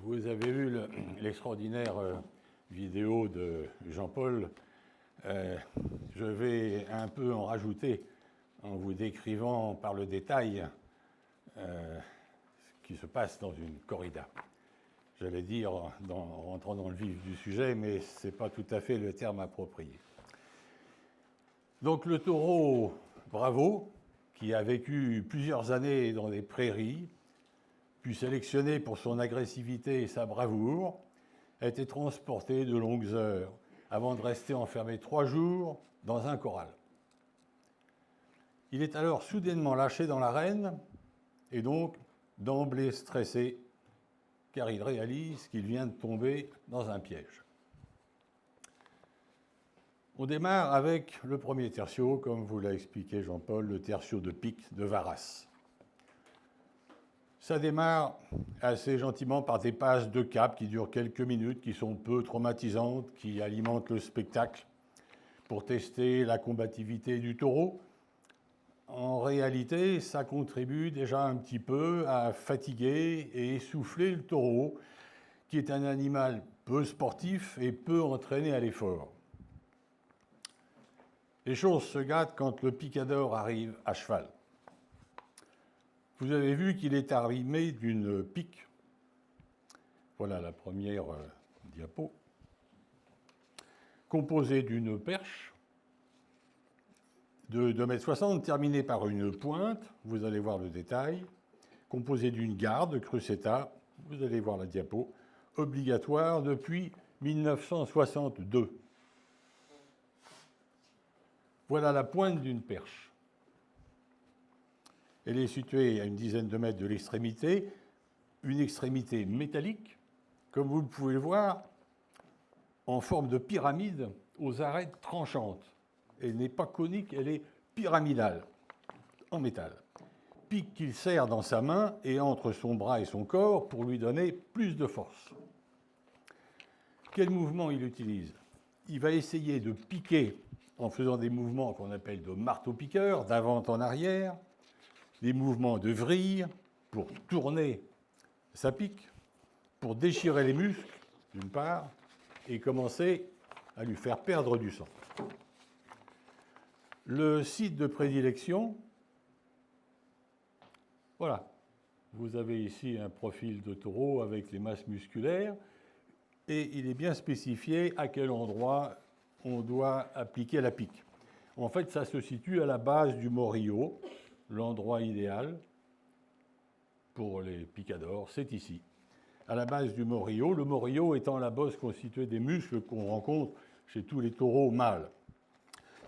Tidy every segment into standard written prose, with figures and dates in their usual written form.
Vous avez vu l'extraordinaire vidéo de Jean-Paul. Je vais un peu en rajouter en vous décrivant par le détail ce qui se passe dans une corrida. J'allais dire en rentrant dans le vif du sujet, mais ce n'est pas tout à fait le terme approprié. Donc le taureau Bravo, qui a vécu plusieurs années dans des prairies, puis sélectionné pour son agressivité et sa bravoure, a été transporté de longues heures avant de rester enfermé 3 jours dans un corral. Il est alors soudainement lâché dans l'arène et donc d'emblée stressé car il réalise qu'il vient de tomber dans un piège. On démarre avec le premier tertio, comme vous l'a expliqué Jean-Paul, le tertio de pique de Varas. Ça démarre assez gentiment par des passes de cap qui durent quelques minutes, qui sont peu traumatisantes, qui alimentent le spectacle pour tester la combativité du taureau. En réalité, ça contribue déjà un petit peu à fatiguer et essouffler le taureau, qui est un animal peu sportif et peu entraîné à l'effort. Les choses se gâtent quand le picador arrive à cheval. Vous avez vu qu'il est armé d'une pique. Voilà la première diapo. Composée d'une perche de 2,60 m, terminée par une pointe, vous allez voir le détail, composée d'une garde cruceta, vous allez voir la diapo, obligatoire depuis 1962. Voilà la pointe d'une perche. Elle est située à une dizaine de mètres de l'extrémité, une extrémité métallique, comme vous pouvez le voir, en forme de pyramide aux arêtes tranchantes. Elle n'est pas conique, elle est pyramidale, en métal. Pique qu'il serre dans sa main et entre son bras et son corps pour lui donner plus de force. Quel mouvement il utilise? Il va essayer de piquer en faisant des mouvements qu'on appelle de marteau-piqueur, d'avant en arrière, des mouvements de vrille pour tourner sa pique, pour déchirer les muscles, d'une part, et commencer à lui faire perdre du sang. Le site de prédilection, voilà. Vous avez ici un profil de taureau avec les masses musculaires, et il est bien spécifié à quel endroit on doit appliquer la pique. En fait, ça se situe à la base du morillo, l'endroit idéal pour les picadors, c'est ici, à la base du morillo, le morillo étant la bosse constituée des muscles qu'on rencontre chez tous les taureaux mâles.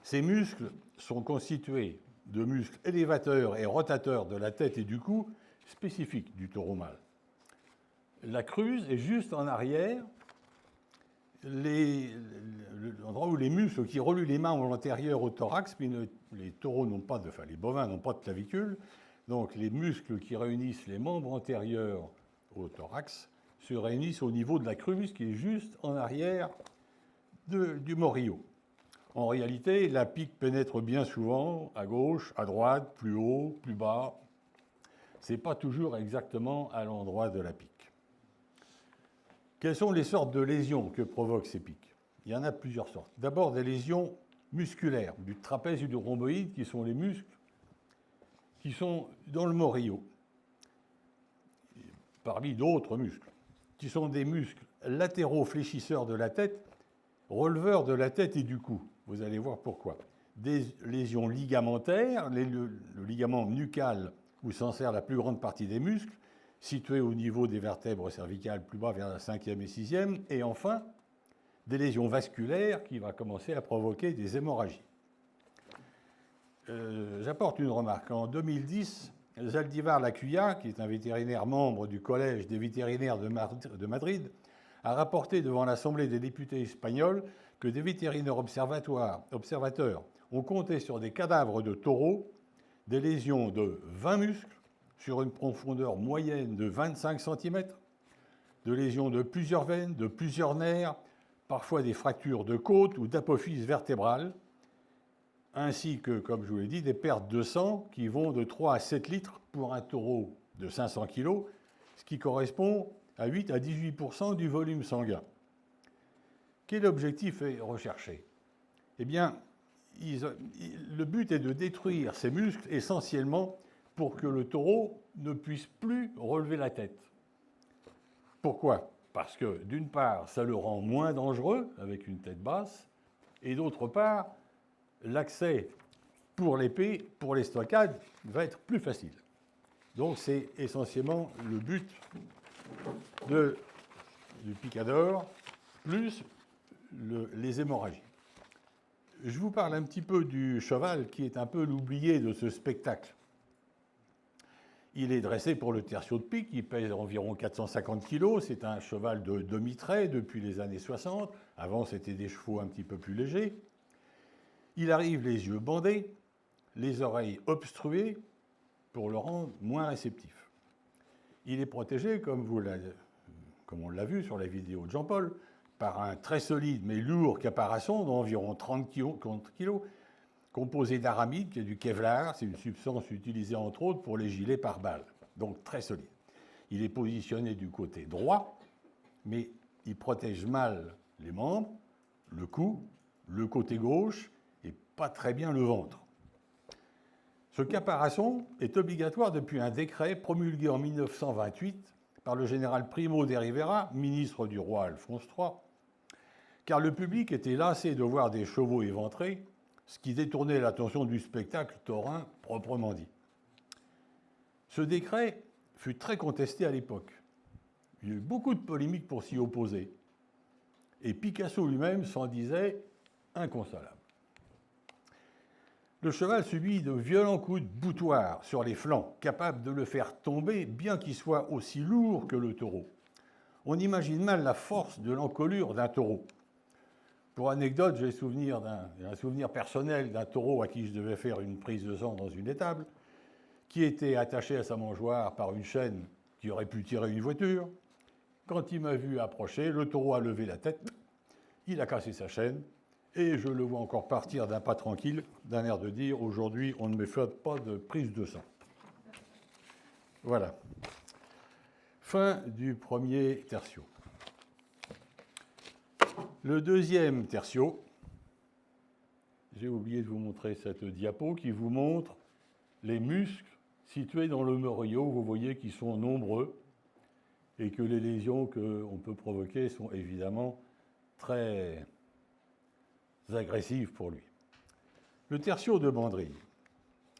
Ces muscles sont constitués de muscles élévateurs et rotateurs de la tête et du cou, spécifiques du taureau mâle. La cruse est juste en arrière, l'endroit où les muscles qui reluent les membres antérieurs au thorax, mais les taureaux n'ont pas les bovins n'ont pas de clavicule, donc les muscles qui réunissent les membres antérieurs au thorax se réunissent au niveau de la cruse qui est juste en arrière du morillo. En réalité, la pique pénètre bien souvent à gauche, à droite, plus haut, plus bas. Ce n'est pas toujours exactement à l'endroit de la pique. Quelles sont les sortes de lésions que provoquent ces piques? Il y en a plusieurs sortes. D'abord, des lésions musculaires, du trapèze et du rhomboïde, qui sont les muscles qui sont dans le morillo, parmi d'autres muscles, qui sont des muscles latéraux fléchisseurs de la tête, releveurs de la tête et du cou. Vous allez voir pourquoi. Des lésions ligamentaires, le ligament nucal, où s'en sert la plus grande partie des muscles, situé au niveau des vertèbres cervicales plus bas vers la 5e et 6e, et enfin, des lésions vasculaires qui vont commencer à provoquer des hémorragies. J'apporte une remarque. En 2010, Zaldivar Lacuya, qui est un vétérinaire membre du Collège des vétérinaires de Madrid, a rapporté devant l'Assemblée des députés espagnols que des vétérinaires observateurs ont compté sur des cadavres de taureaux des lésions de 20 muscles sur une profondeur moyenne de 25 cm, de lésions de plusieurs veines, de plusieurs nerfs, parfois des fractures de côte ou d'apophyse vertébrale, ainsi que, comme je vous l'ai dit, des pertes de sang qui vont de 3 à 7 litres pour un taureau de 500 kg, ce qui correspond à 8 à 18% du volume sanguin. Quel objectif est recherché? Eh bien, le but est de détruire ces muscles essentiellement pour que le taureau ne puisse plus relever la tête. Pourquoi? Parce que d'une part, ça le rend moins dangereux avec une tête basse, et d'autre part, l'accès pour l'épée, pour l'estocade, va être plus facile. Donc c'est essentiellement le but du picador, plus les hémorragies. Je vous parle un petit peu du cheval qui est un peu l'oublié de ce spectacle. Il est dressé pour le tercio de pique, il pèse environ 450 kg, c'est un cheval de demi-trait depuis les années 60, avant c'était des chevaux un petit peu plus légers. Il arrive les yeux bandés, les oreilles obstruées pour le rendre moins réceptif. Il est protégé, comme on l'a vu sur la vidéo de Jean-Paul, par un très solide mais lourd caparaçon d'environ 30 kg, composé d'aramide, qui est du Kevlar, c'est une substance utilisée entre autres pour les gilets pare-balles, donc très solide. Il est positionné du côté droit, mais il protège mal les membres, le cou, le côté gauche et pas très bien le ventre. Ce caparaçon est obligatoire depuis un décret promulgué en 1928 par le général Primo de Rivera, ministre du roi Alphonse III, car le public était lassé de voir des chevaux éventrés, ce qui détournait l'attention du spectacle taurin proprement dit. Ce décret fut très contesté à l'époque. Il y a eu beaucoup de polémiques pour s'y opposer. Et Picasso lui-même s'en disait inconsolable. Le cheval subit de violents coups de boutoir sur les flancs, capables de le faire tomber, bien qu'il soit aussi lourd que le taureau. On imagine mal la force de l'encolure d'un taureau. Pour anecdote, j'ai un souvenir personnel d'un taureau à qui je devais faire une prise de sang dans une étable, qui était attaché à sa mangeoire par une chaîne qui aurait pu tirer une voiture. Quand il m'a vu approcher, le taureau a levé la tête, il a cassé sa chaîne, et je le vois encore partir d'un pas tranquille, d'un air de dire « Aujourd'hui, on ne me fait pas de prise de sang ». Voilà. Fin du premier tertio. Le deuxième tertio, j'ai oublié de vous montrer cette diapo qui vous montre les muscles situés dans le moriot, vous voyez qu'ils sont nombreux et que les lésions qu'on peut provoquer sont évidemment très agressives pour lui. Le tertio de banderille.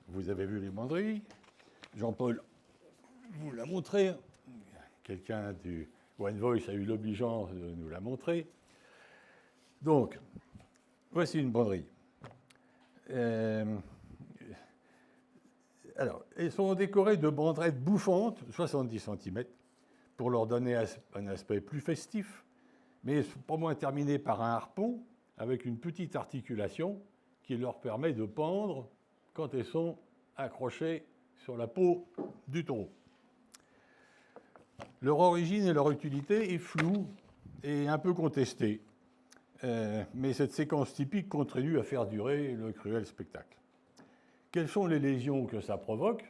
Vous avez vu les banderilles. Jean-Paul vous l'a montré. Quelqu'un du One Voice a eu l'obligeance de nous la montrer. Donc, voici une banderille. Alors, elles sont décorées de banderettes bouffantes, 70 cm, pour leur donner un aspect plus festif, mais pas moins terminées par un harpon avec une petite articulation qui leur permet de pendre quand elles sont accrochées sur la peau du taureau. Leur origine et leur utilité est floue et un peu contestée. Mais cette séquence typique contribue à faire durer le cruel spectacle. Quelles sont les lésions que ça provoque?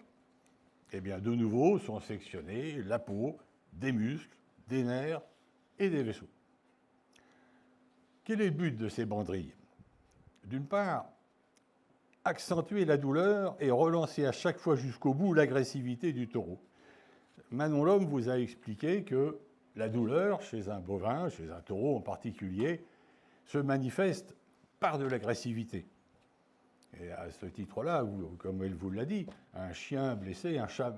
Eh bien, de nouveau, sont sectionnées la peau, des muscles, des nerfs et des vaisseaux. Quel est le but de ces banderilles? D'une part, accentuer la douleur et relancer à chaque fois jusqu'au bout l'agressivité du taureau. Manon Lhomme vous a expliqué que la douleur, chez un bovin, chez un taureau en particulier, se manifeste par de l'agressivité. Et à ce titre-là, comme elle vous l'a dit, un chien blessé, un chat,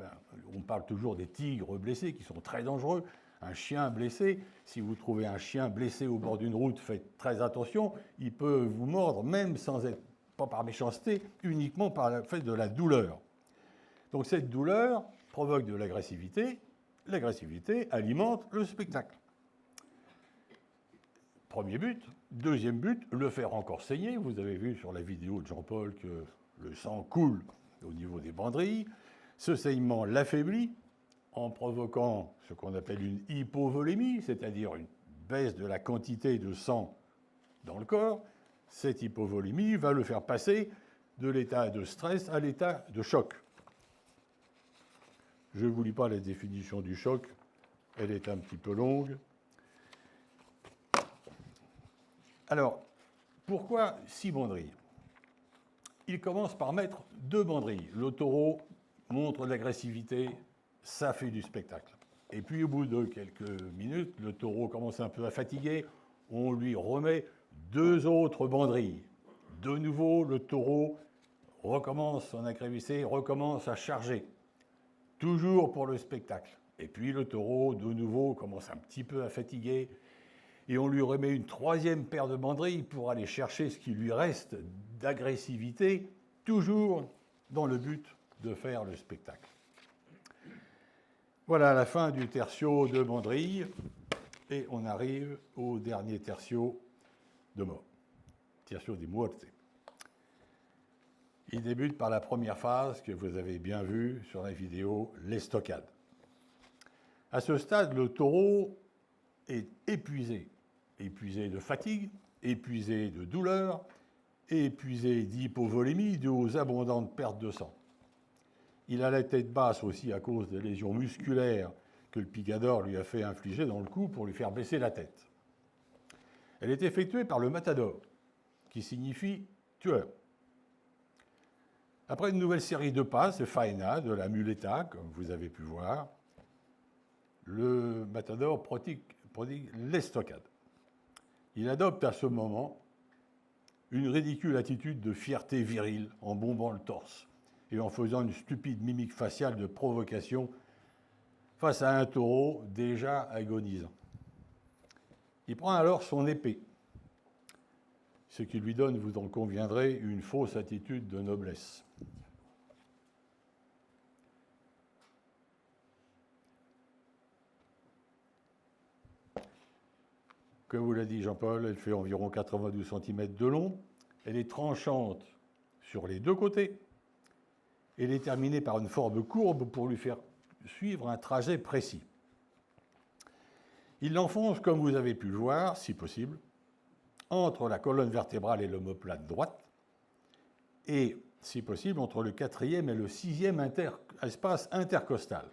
on parle toujours des tigres blessés qui sont très dangereux. Un chien blessé, si vous trouvez un chien blessé au bord d'une route, faites très attention, il peut vous mordre même sans être, pas par méchanceté, uniquement par le fait de la douleur. Donc cette douleur provoque de l'agressivité alimente le spectacle. Premier but. Deuxième but, le faire encore saigner. Vous avez vu sur la vidéo de Jean-Paul que le sang coule au niveau des banderilles. Ce saignement l'affaiblit en provoquant ce qu'on appelle une hypovolémie, c'est-à-dire une baisse de la quantité de sang dans le corps. Cette hypovolémie va le faire passer de l'état de stress à l'état de choc. Je ne vous lis pas la définition du choc. Elle est un petit peu longue. Alors, pourquoi 6 banderilles? Il commence par mettre 2 banderilles. Le taureau montre de l'agressivité, ça fait du spectacle. Et puis au bout de quelques minutes, le taureau commence un peu à fatiguer, on lui remet 2 autres banderilles. De nouveau, le taureau recommence son agressivité, recommence à charger, toujours pour le spectacle. Et puis le taureau, de nouveau, commence un petit peu à fatiguer, et on lui remet une 3e paire de banderilles pour aller chercher ce qui lui reste d'agressivité, toujours dans le but de faire le spectacle. Voilà la fin du tertio de banderilles, et on arrive au dernier tertio de mort, tertio di muerte. Il débute par la première phase que vous avez bien vue sur la vidéo, l'estocade. À ce stade, le taureau est épuisé, épuisé de fatigue, épuisé de douleur, épuisé d'hypovolémie due aux abondantes pertes de sang. Il a la tête basse aussi à cause des lésions musculaires que le picador lui a fait infliger dans le cou pour lui faire baisser la tête. Elle est effectuée par le matador, qui signifie tueur. Après une nouvelle série de passes, faena, de la muleta, comme vous avez pu voir, le matador prodigue l'estocade. Il adopte à ce moment une ridicule attitude de fierté virile en bombant le torse et en faisant une stupide mimique faciale de provocation face à un taureau déjà agonisant. Il prend alors son épée, ce qui lui donne, vous en conviendrez, une fausse attitude de noblesse. Comme vous l'a dit Jean-Paul, elle fait environ 92 cm de long. Elle est tranchante sur les 2 côtés. Elle est terminée par une forme courbe pour lui faire suivre un trajet précis. Il l'enfonce, comme vous avez pu le voir, si possible, entre la colonne vertébrale et l'omoplate droite, et, si possible, entre le 4e et le 6e espace intercostal.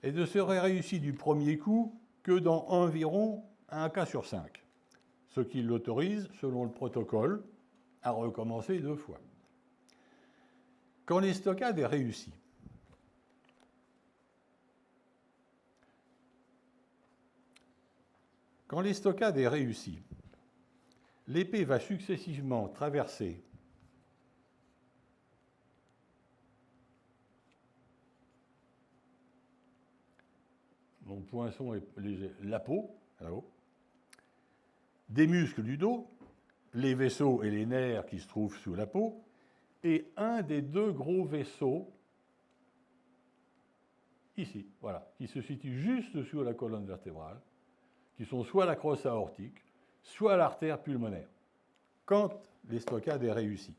Et ne serait réussi du premier coup que dans environ 1 cas sur 5, ce qui l'autorise, selon le protocole, à recommencer 2 fois. Quand l'estocade est réussie, l'épée va successivement traverser mon poinçon est léger, la peau, là-haut, des muscles du dos, les vaisseaux et les nerfs qui se trouvent sous la peau, et un des 2 gros vaisseaux, ici, voilà, qui se situe juste sous la colonne vertébrale, qui sont soit la crosse aortique, soit l'artère pulmonaire, quand l'estocade est réussie.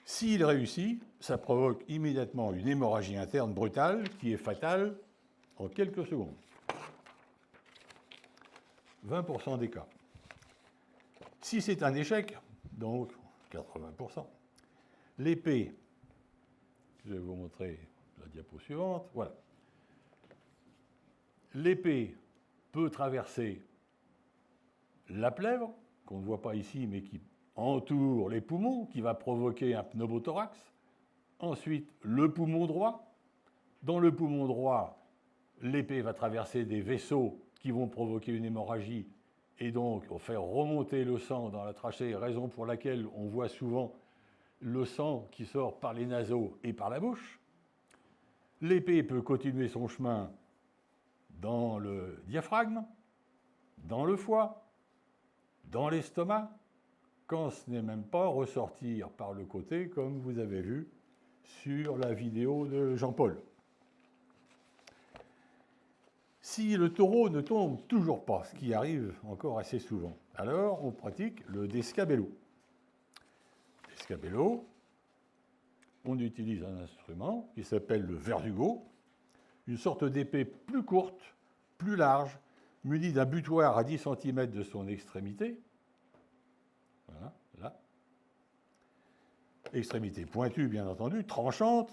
S'il réussit, ça provoque immédiatement une hémorragie interne brutale qui est fatale en quelques secondes. 20% des cas. Si c'est un échec, donc 80%, l'épée, je vais vous montrer la diapo suivante, voilà. L'épée peut traverser la plèvre, qu'on ne voit pas ici, mais qui entoure les poumons, qui va provoquer un pneumothorax. Ensuite, le poumon droit. Dans le poumon droit, l'épée va traverser des vaisseaux qui vont provoquer une hémorragie et donc faire remonter le sang dans la trachée, raison pour laquelle on voit souvent le sang qui sort par les naseaux et par la bouche. L'épée peut continuer son chemin dans le diaphragme, dans le foie, dans l'estomac, quand ce n'est même pas ressortir par le côté, comme vous avez vu sur la vidéo de Jean-Paul. Si le taureau ne tombe toujours pas, ce qui arrive encore assez souvent, alors on pratique le descabello. Descabello, on utilise un instrument qui s'appelle le verdugo, une sorte d'épée plus courte, plus large, munie d'un butoir à 10 cm de son extrémité. Voilà, là. Extrémité pointue, bien entendu, tranchante,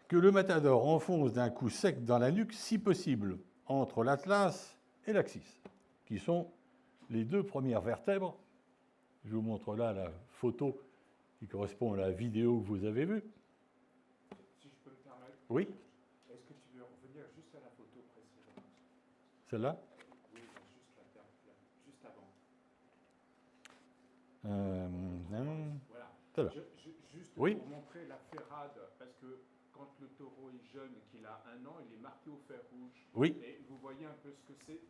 que le matador enfonce d'un coup sec dans la nuque, si possible, entre l'atlas et l'axis, qui sont les deux premières vertèbres. Je vous montre là la photo qui correspond à la vidéo que vous avez vue. Si je peux me permettre. Oui. Est-ce que tu veux revenir juste à la photo précédente? Celle-là? Oui, juste avant. Voilà. Celle-là. Juste Oui. pour montrer la ferrade, parce que quand le taureau est jeune, qu'il a 1 an, il est marqué au fer rouge. Oui. Et vous voyez un peu ce que c'est.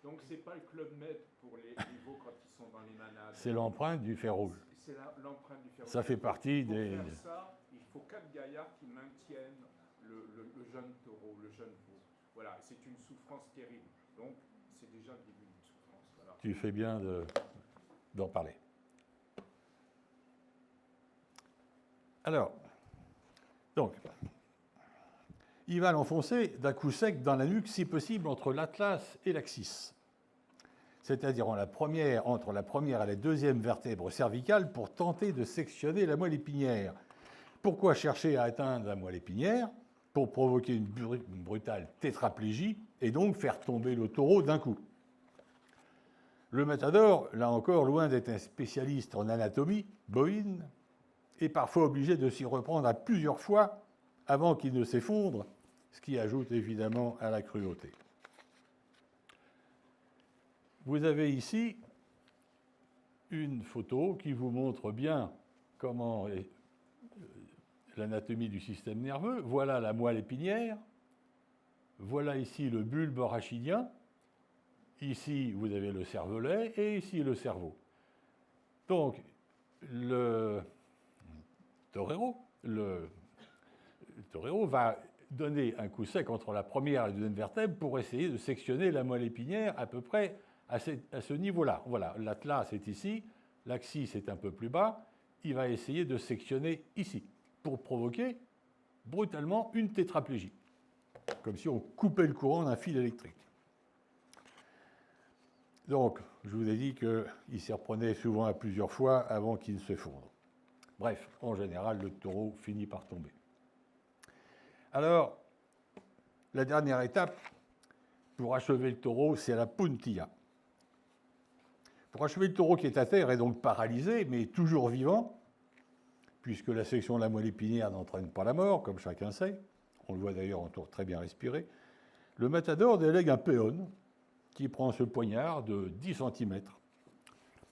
Donc c'est pas le Club Med pour les veaux quand ils sont dans les manades. C'est l'empreinte du fer rouge. C'est l'empreinte du fer rouge. Ça fait partie des... Pour faire ça, il faut 4 gaillards qui maintiennent le jeune taureau, le jeune veau. Voilà, c'est une souffrance terrible. Donc c'est déjà le début d'une souffrance. Voilà. Tu fais bien d'en parler. Alors, donc, il va l'enfoncer d'un coup sec dans la nuque, si possible, entre l'atlas et l'axis, c'est-à-dire entre la première et la deuxième vertèbre cervicale, pour tenter de sectionner la moelle épinière. Pourquoi chercher à atteindre la moelle épinière? Pour provoquer une brutale tétraplégie et donc faire tomber le taureau d'un coup. Le matador, là encore, loin d'être un spécialiste en anatomie bovine, est parfois obligé de s'y reprendre à plusieurs fois avant qu'il ne s'effondre, ce qui ajoute évidemment à la cruauté. Vous avez ici une photo qui vous montre bien comment est l'anatomie du système nerveux. Voilà la moelle épinière, voilà ici le bulbe rachidien, ici vous avez le cervelet et ici le cerveau. Donc le torero va donner un coup sec entre la première et la deuxième vertèbre pour essayer de sectionner la moelle épinière à peu près à ce niveau-là. Voilà, l'atlas est ici, l'axis est un peu plus bas, il va essayer de sectionner ici pour provoquer brutalement une tétraplégie, comme si on coupait le courant d'un fil électrique. Donc, je vous ai dit qu'il s'y reprenait souvent à plusieurs fois avant qu'il ne s'effondre. Bref, en général, le taureau finit par tomber. Alors, la dernière étape pour achever le taureau, c'est la puntilla. Pour achever le taureau qui est à terre et donc paralysé, mais toujours vivant, puisque la section de la moelle épinière n'entraîne pas la mort, comme chacun sait, on le voit d'ailleurs en tour très bien respirer, le matador délègue un péon qui prend ce poignard de 10 cm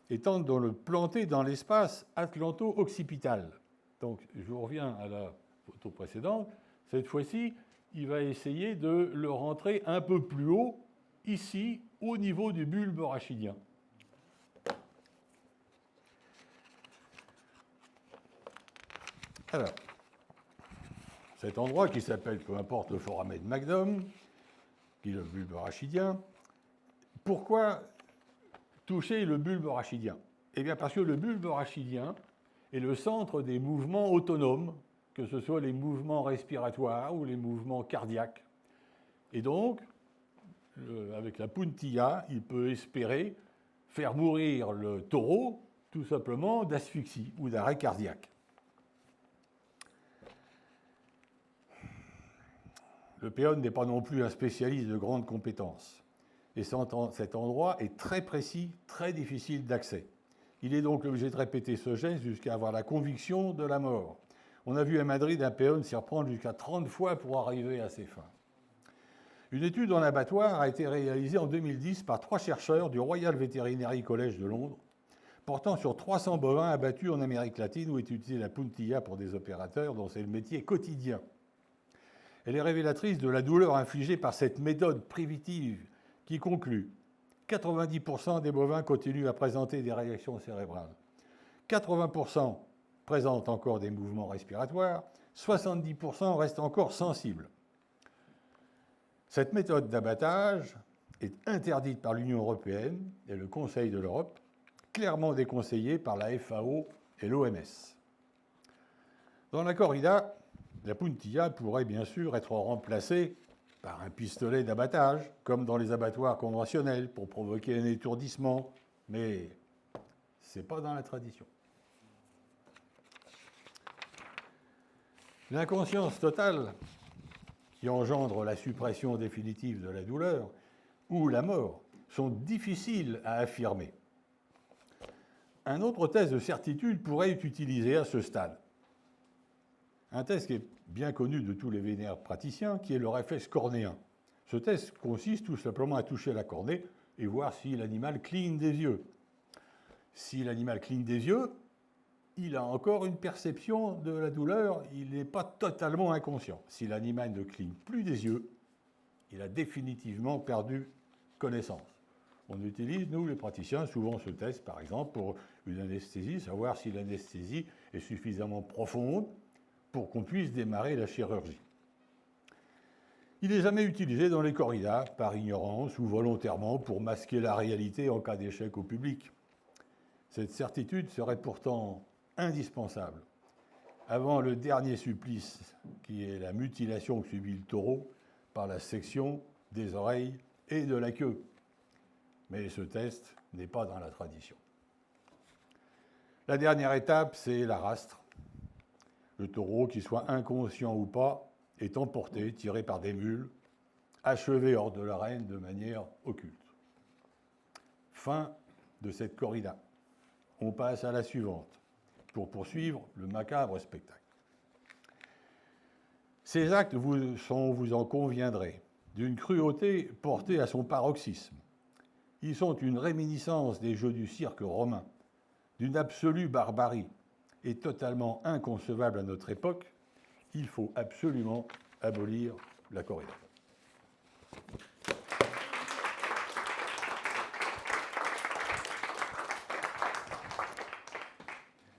et tente de le planter dans l'espace atlanto-occipital. Donc, je reviens à la photo précédente. Cette fois-ci, il va essayer de le rentrer un peu plus haut, ici, au niveau du bulbe rachidien. Alors, cet endroit qui s'appelle, peu importe, le foramen magnum, qui est le bulbe rachidien, pourquoi toucher le bulbe rachidien? Eh bien, parce que le bulbe rachidien est le centre des mouvements autonomes, que ce soit les mouvements respiratoires ou les mouvements cardiaques. Et donc, avec la puntilla, il peut espérer faire mourir le taureau, tout simplement, d'asphyxie ou d'arrêt cardiaque. Le péon n'est pas non plus un spécialiste de grandes compétences. Et cet endroit est très précis, très difficile d'accès. Il est donc obligé de répéter ce geste jusqu'à avoir la conviction de la mort. On a vu à Madrid un péon s'y reprendre jusqu'à 30 fois pour arriver à ses fins. Une étude en abattoir a été réalisée en 2010 par 3 chercheurs du Royal Veterinary College de Londres, portant sur 300 bovins abattus en Amérique latine où est utilisée la puntilla pour des opérateurs dont c'est le métier quotidien. Elle est révélatrice de la douleur infligée par cette méthode primitive qui conclut 90% des bovins continuent à présenter des réactions cérébrales. 80% présentent encore des mouvements respiratoires. 70% restent encore sensibles. Cette méthode d'abattage est interdite par l'Union européenne et le Conseil de l'Europe, clairement déconseillée par la FAO et l'OMS. Dans la corrida, la puntilla pourrait bien sûr être remplacée par un pistolet d'abattage, comme dans les abattoirs conventionnels, pour provoquer un étourdissement, mais ce n'est pas dans la tradition. L'inconscience totale, qui engendre la suppression définitive de la douleur, ou la mort, sont difficiles à affirmer. Un autre test de certitude pourrait être utilisé à ce stade. Un test qui est bien connu de tous les vénères praticiens, qui est le réflexe cornéen. Ce test consiste tout simplement à toucher la cornée et voir si l'animal cligne des yeux. Si l'animal cligne des yeux, il a encore une perception de la douleur, il n'est pas totalement inconscient. Si l'animal ne cligne plus des yeux, il a définitivement perdu connaissance. On utilise, nous les praticiens, souvent ce test, par exemple, pour une anesthésie, savoir si l'anesthésie est suffisamment profonde pour qu'on puisse démarrer la chirurgie. Il n'est jamais utilisé dans les corridas, par ignorance ou volontairement, pour masquer la réalité en cas d'échec au public. Cette certitude serait pourtant indispensable avant le dernier supplice, qui est la mutilation que subit le taureau par la section des oreilles et de la queue. Mais ce test n'est pas dans la tradition. La dernière étape, c'est la rastre. Le taureau, qu'il soit inconscient ou pas, est emporté, tiré par des mules, achevé hors de l'arène de manière occulte. Fin de cette corrida. On passe à la suivante, pour poursuivre le macabre spectacle. Ces actes sont, vous en conviendrez, d'une cruauté portée à son paroxysme. Ils sont une réminiscence des jeux du cirque romain, d'une absolue barbarie, et totalement inconcevable à notre époque. Il faut absolument abolir la corrida.